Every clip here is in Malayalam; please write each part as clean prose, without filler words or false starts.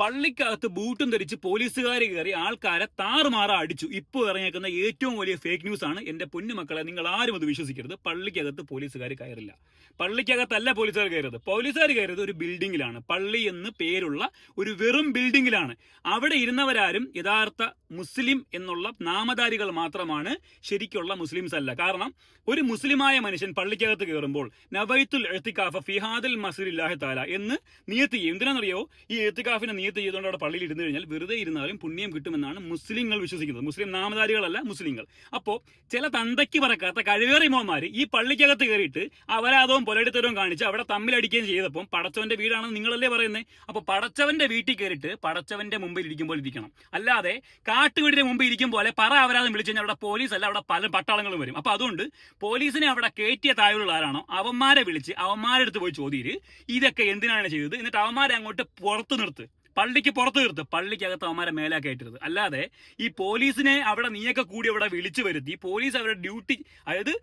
പള്ളിക്കകത്ത് ബൂട്ടും ധരിച്ച് പോലീസുകാർ കയറി ആൾക്കാരെ താറുമാറ അടിച്ചു. ഇപ്പോൾ ഇറങ്ങിയേക്കുന്ന ഏറ്റവും വലിയ ഫേക്ക് ന്യൂസ് ആണ്. എന്റെ പൊന്നുമക്കളെ, നിങ്ങൾ ആരും അത് വിശ്വസിക്കരുത്. പള്ളിക്കകത്ത് പോലീസുകാർ കയറില്ല. പള്ളിക്കകത്തല്ല പോലീസുകാർ കയറിയത്. പോലീസുകാർ കയറിയത് ഒരു ബിൽഡിങ്ങിലാണ്. പള്ളി എന്ന് പേരുള്ള ഒരു വെറും ബിൽഡിങ്ങിലാണ്. അവിടെ ഇരുന്നവരാരും യഥാർത്ഥ മുസ്ലിം എന്നുള്ള നാമധാരികൾ മാത്രമാണ്, ശരിക്കുള്ള മുസ്ലിംസ് അല്ല. കാരണം ഒരു മുസ്ലിമായ മനുഷ്യൻ പള്ളിക്കകത്ത് കയറുമ്പോൾ നവൈത്തുൽ ഇഅ്തികാഫ ഫീ ഹാദിൽ മസ്ജിദില്ലാഹി തആല എന്ന് നിയത്ത് ചെയ്യും. എന്തിനാണെന്നറിയോ? ഈ ഇഅ്തികാഫിനെ നിയത്ത് ചെയ്തുകൊണ്ട് അവിടെ പള്ളിയിൽ ഇരുന്ന് കഴിഞ്ഞാൽ വെറുതെ ഇരുന്നാലും പുണ്യം കിട്ടുമെന്നാണ് മുസ്ലിങ്ങൾ വിശ്വസിക്കുന്നത്. മുസ്ലിം നാമധാരികളല്ല, മുസ്ലിങ്ങൾ. അപ്പോൾ ചില തന്തയ്ക്ക് പറക്കാത്ത കഴിവേറിമോന്മാർ ഈ പള്ളിക്കകത്ത് കയറിയിട്ട് അപരാധവും പൊലടിത്തരവും കാണിച്ച് അവിടെ തമ്മിലടിക്കുകയും ചെയ്തപ്പം പടച്ചവന്റെ വീടാണെന്ന് നിങ്ങളല്ലേ പറയുന്നത്. അപ്പോൾ പടച്ചവന്റെ വീട്ടിൽ കയറിയിട്ട് പടച്ചവന്റെ മുമ്പിൽ ഇരിക്കുമ്പോൾ ഇരിക്കണം. അല്ലാതെ കാട്ടുവീടിന്റെ മുമ്പിൽ ഇരിക്കും പോലെ പറ അപരാധം വിളിച്ചു കഴിഞ്ഞാൽ അവിടെ പോലീസ് അല്ല, അവിടെ പല പട്ടാളങ്ങളും വരും. അപ്പോൾ അതുകൊണ്ട് പോലീസിനെ അവിടെ കയറ്റിയ താഴെയുള്ള ആരാണോ അവന്മാരെ വിളിച്ച് അവന്മാരുടെ അടുത്ത് പോയി ചോദ്യം, ഇതൊക്കെ എന്തിനാണ് ചെയ്തത്, എന്നിട്ട് അവന്മാരെ അങ്ങോട്ട് പുറത്ത് നിർത്ത്, പള്ളിക്ക് പുറത്ത് നിർത്ത്, പള്ളിക്കകത്ത് അവന്മാരെ മേലാ കയറ്റരുത്. അല്ലാതെ ഈ പോലീസിനെ അവിടെ നീയൊക്കെ കൂടി അവിടെ വിളിച്ചു വരുത്തി പോലീസ് അവരുടെ ഡ്യൂട്ടി, അതായത്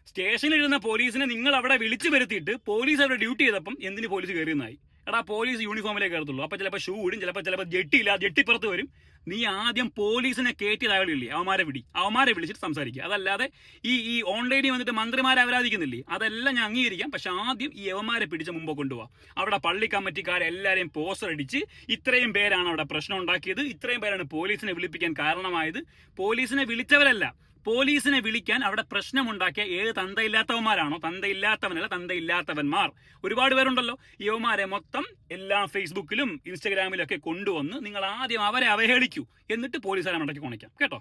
സ്റ്റേഷനിലിരുന്ന പോലീസിനെ നിങ്ങൾ അവിടെ വിളിച്ചു വരുത്തിയിട്ട് പോലീസ് അവരുടെ ഡ്യൂട്ടി ചെയ്തപ്പം എന്തിന് പോലീസ് കയറിയെന്നായി? എടാ, പോലീസ് യൂണിഫോമിലേ കയറത്തുള്ളൂ. അപ്പം ചിലപ്പോൾ ഷൂ ഇടും, ചിലപ്പോൾ ജെട്ടിയില്ല, ജെട്ടിപ്പുറത്ത് വരും. നീ ആദ്യം പോലീസിനെ കയറ്റിയതാകളില്ലേ അവന്മാരെ വിളിച്ചിട്ട് സംസാരിക്കുക. അതല്ലാതെ ഈ ഓൺലൈനിൽ വന്നിട്ട് മന്ത്രിമാരെ അപരാധിക്കുന്നില്ലേ, അതെല്ലാം ഞാൻ അംഗീകരിക്കാം. പക്ഷെ ആദ്യം ഈ യവന്മാരെ പിടിച്ച മുമ്പ് കൊണ്ടുപോകാം. അവിടെ പള്ളി കമ്മിറ്റിക്കാരെല്ലാവരെയും പോസ്റ്റർ അടിച്ച് ഇത്രയും പേരാണ് അവിടെ പ്രശ്നം ഉണ്ടാക്കിയത്, ഇത്രയും പേരാണ് പോലീസിനെ വിളിപ്പിക്കാൻ കാരണമായത്. പോലീസിനെ വിളിച്ചവരല്ല, പോലീസിനെ വിളിക്കാൻ അവിടെ പ്രശ്നമുണ്ടാക്കിയ ഏത് തന്തയില്ലാത്തവന്മാരാണോ, തന്തയില്ലാത്തവനല്ല തന്തയില്ലാത്തവന്മാർ ഒരുപാട് പേരുണ്ടല്ലോ. യുവമാരെ മൊത്തം എല്ലാം ഫേസ്ബുക്കിലും ഇൻസ്റ്റഗ്രാമിലും ഒക്കെ കൊണ്ടുവന്ന് നിങ്ങൾ ആദ്യം അവരെ അവഹേളിക്കൂ, എന്നിട്ട് പോലീസുകാരെ മടക്കി കൊണിക്കാം കേട്ടോ.